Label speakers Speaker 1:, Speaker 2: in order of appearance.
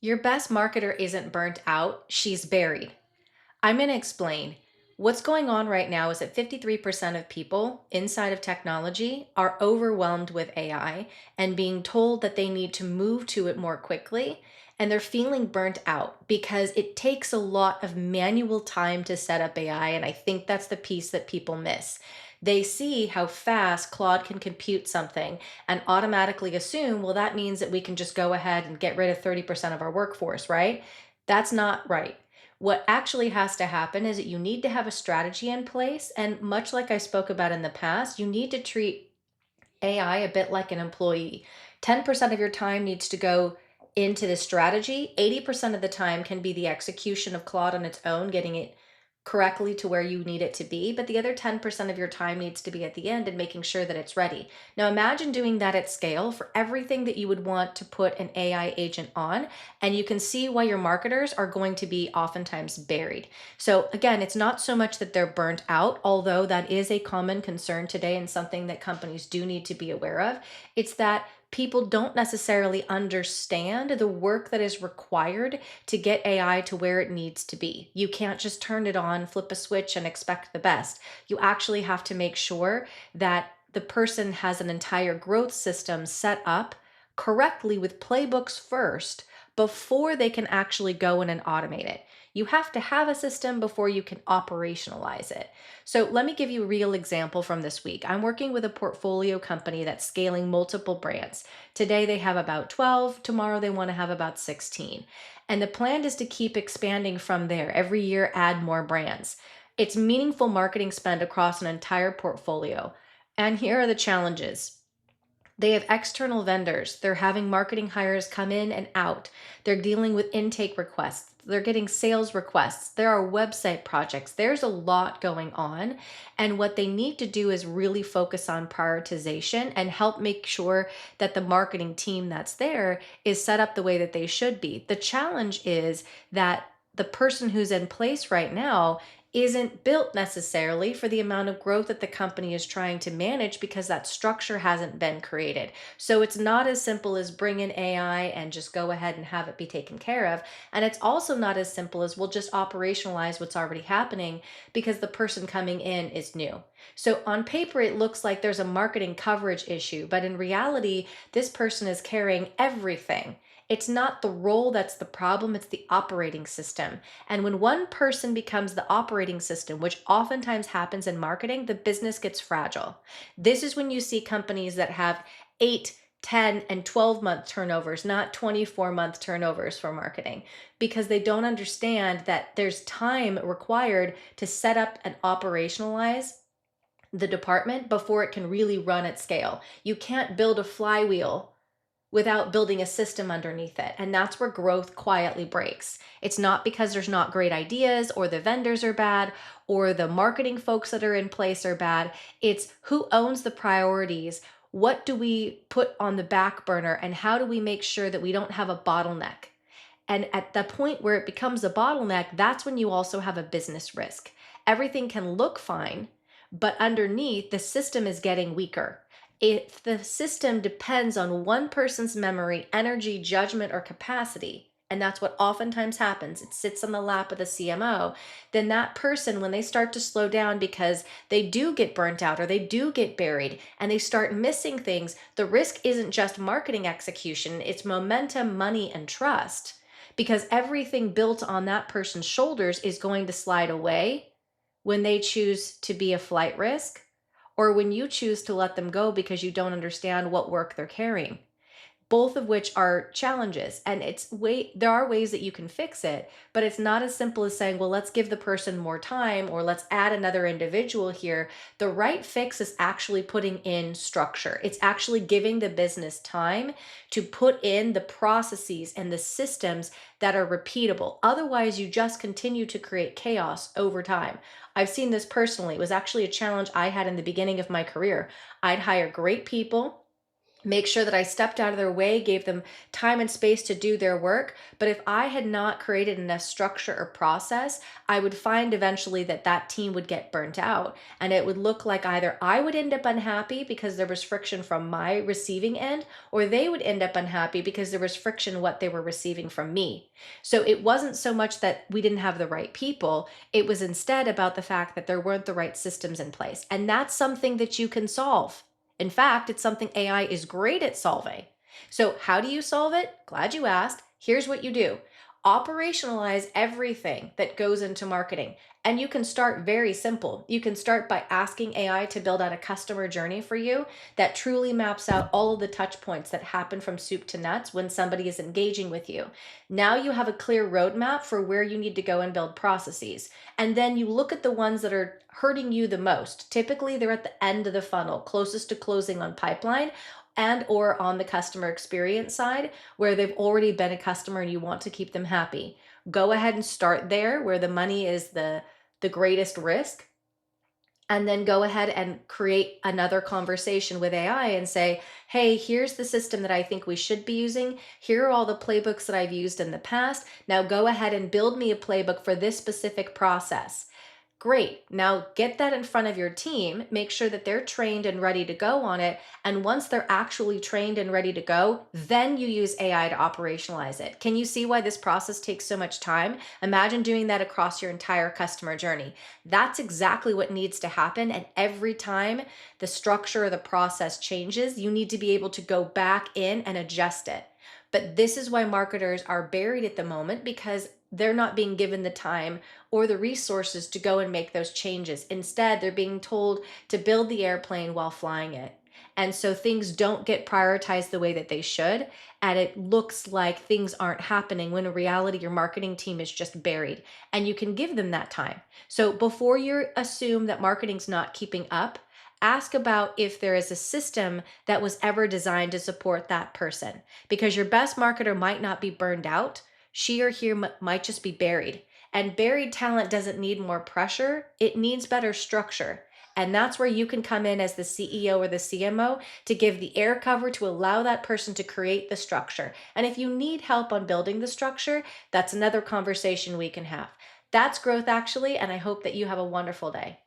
Speaker 1: Your best marketer isn't burnt out, she's buried. I'm going to explain. What's going on right now is that 53% of people inside of technology are overwhelmed with AI and being told that they need to move to it more quickly. And they're feeling burnt out because it takes a lot of manual time to set up AI. And I think that's the piece that people miss. They see how fast Claude can compute something and automatically assume, well, that means that we can just go ahead and get rid of 30% of our workforce, right? That's not right. What actually has to happen is that you need to have a strategy in place. And much like I spoke about in the past, you need to treat AI a bit like an employee. 10% of your time needs to go into the strategy. 80% of the time can be the execution of Claude on its own, getting it correctly to where you need it to be. But the other 10% of your time needs to be at the end and making sure that it's ready. Now, imagine doing that at scale for everything that you would want to put an AI agent on. And you can see why your marketers are going to be oftentimes buried. So again, it's not so much that they're burnt out, although that is a common concern today and something that companies do need to be aware of. It's that people don't necessarily understand the work that is required to get AI to where it needs to be. You can't just turn it on, flip a switch, and expect the best. You actually have to make sure that the person has an entire growth system set up correctly with playbooks first before they can actually go in and automate it. You have to have a system before you can operationalize it. So let me give you a real example from this week. I'm working with a portfolio company that's scaling multiple brands. Today they have about 12, tomorrow they want to have about 16. And the plan is to keep expanding from there. Every year, add more brands. It's meaningful marketing spend across an entire portfolio. And here are the challenges. They have external vendors. They're having marketing hires come in and out. They're dealing with intake requests. They're getting sales requests. There are website projects. There's a lot going on. And what they need to do is really focus on prioritization and help make sure that the marketing team that's there is set up the way that they should be. The challenge is that the person who's in place right now isn't built necessarily for the amount of growth that the company is trying to manage because that structure hasn't been created. So it's not as simple as bring in AI and just go ahead and have it be taken care of. And it's also not as simple as we'll just operationalize what's already happening because the person coming in is new. So on paper, it looks like there's a marketing coverage issue, but in reality, this person is carrying everything. It's not the role that's the problem, it's the operating system. And when one person becomes the operating system, which oftentimes happens in marketing, the business gets fragile. This is when you see companies that have 8, 10, and 12-month turnovers, not 24-month turnovers for marketing, because they don't understand that there's time required to set up and operationalize the department before it can really run at scale. You can't build a flywheel without building a system underneath it. And that's where growth quietly breaks. It's not because there's not great ideas or the vendors are bad or the marketing folks that are in place are bad. It's who owns the priorities. What do we put on the back burner and how do we make sure that we don't have a bottleneck? And at the point where it becomes a bottleneck, that's when you also have a business risk. Everything can look fine, but underneath, the system is getting weaker. If the system depends on one person's memory, energy, judgment, or capacity, and that's what oftentimes happens, it sits on the lap of the CMO, then that person, when they start to slow down because they do get burnt out or they do get buried and they start missing things, the risk isn't just marketing execution, it's momentum, money, and trust. Because everything built on that person's shoulders is going to slide away when they choose to be a flight risk or when you choose to let them go because you don't understand what work they're carrying, both of which are challenges. And there are ways that you can fix it, but it's not as simple as saying, well, let's give the person more time or let's add another individual here. The right fix is actually putting in structure. It's actually giving the business time to put in the processes and the systems that are repeatable. Otherwise, you just continue to create chaos over time. I've seen this personally. It was actually a challenge I had in the beginning of my career. I'd hire great people make sure that I stepped out of their way, gave them time and space to do their work. But if I had not created enough structure or process, I would find eventually that that team would get burnt out. And it would look like either I would end up unhappy because there was friction from my receiving end, or they would end up unhappy because there was friction what they were receiving from me. So it wasn't so much that we didn't have the right people, it was instead about the fact that there weren't the right systems in place. And that's something that you can solve. In fact, it's something AI is great at solving. So, how do you solve it? Glad you asked. Here's what you do: operationalize everything that goes into marketing. And you can start very simple. You can start by asking AI to build out a customer journey for you that truly maps out all of the touch points that happen from soup to nuts when somebody is engaging with you. Now you have a clear roadmap for where you need to go and build processes. And then you look at the ones that are hurting you the most. Typically, they're at the end of the funnel, closest to closing on pipeline and or on the customer experience side where they've already been a customer and you want to keep them happy. Go ahead and start there where the money is the greatest risk, and then go ahead and create another conversation with AI and say, hey, here's the system that I think we should be using. Here are all the playbooks that I've used in the past. Now go ahead and build me a playbook for this specific process. Great. Now get that in front of your team. Make sure that they're trained and ready to go on it. And once they're actually trained and ready to go, then you use AI to operationalize it. Can you see why this process takes so much time? Imagine doing that across your entire customer journey. That's exactly what needs to happen. And every time the structure of the process changes, you need to be able to go back in and adjust it. But this is why marketers are buried at the moment, because they're not being given the time or the resources to go and make those changes. Instead, they're being told to build the airplane while flying it. And so things don't get prioritized the way that they should. And it looks like things aren't happening when in reality, your marketing team is just buried and you can give them that time. So before you assume that marketing's not keeping up, ask about if there is a system that was ever designed to support that person, because your best marketer might not be burned out. She or he might just be buried. And buried talent doesn't need more pressure, it needs better structure. And that's where you can come in as the CEO or the CMO to give the air cover to allow that person to create the structure. And if you need help on building the structure, that's another conversation we can have. That's growth, actually. And I hope that you have a wonderful day.